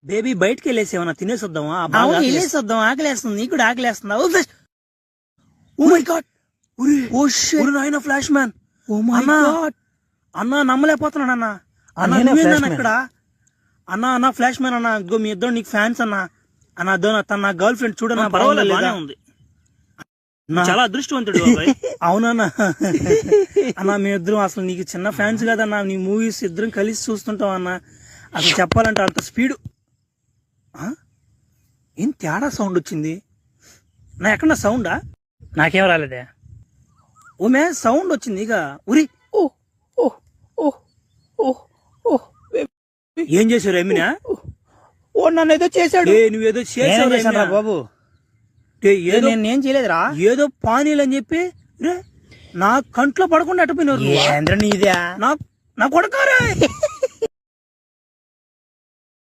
Baby బయటకి వెళ్ళేసి ఏమన్నా తినేసొద్దామా? వెళ్ళేసొద్దాం, ఆకలేస్తుంది. నీకు కూడా ఆకలేస్తుందా? Oh my god, oh shit, నాయన flash man. Oh my god అన్నా నమ్మలేకపోతున్నాడు అన్న. అన్న నేనే నువ్వేందన్న Flash Man. ఇక్కడ? అన్న ఫ్లాష్ మ్యాన్ అన్న. ఇదిగో మీ ఇద్దరు నీకు ఫ్యాన్స్ అన్న. అన్న అదో తన నా గర్ల్ ఫ్రెండ్ చూడన్నా. పర్వాలేదు, బాగానే బానే ఉంది. చాలా అదృష్టవంతుడు అవునన్నా. అన్న మీ ఇద్దరం అసలు నీకు చిన్న ఫ్యాన్స్ కదన్నా. నీ మూవీస్ ఇద్దరం కలిసి చూస్తుంటాం అన్న. అసలు చెప్పాలంటే అంత స్పీడ్. ఏం తేడా సౌండ్ వచ్చింది నా? ఎక్కడ సౌండా? నాకేం రాలేదే. ఓమే సౌండ్ వచ్చింది ఇక. ఉరి ఓ ఓ ఓ ఓ ఓ ఏం చేశారు ఎమ్మినా? ఓ నన్ను ఏదో చేశాడు. నువ్వేదో చేశాను చేసావు బాబు. ఏదో నేను చేయలేదురా. ఏదో పానీలు అని చెప్పి రే నా కంట్లో పడకుండా అటుపోయినారు. ఏంద్ర నీదే? నా కొడకారే.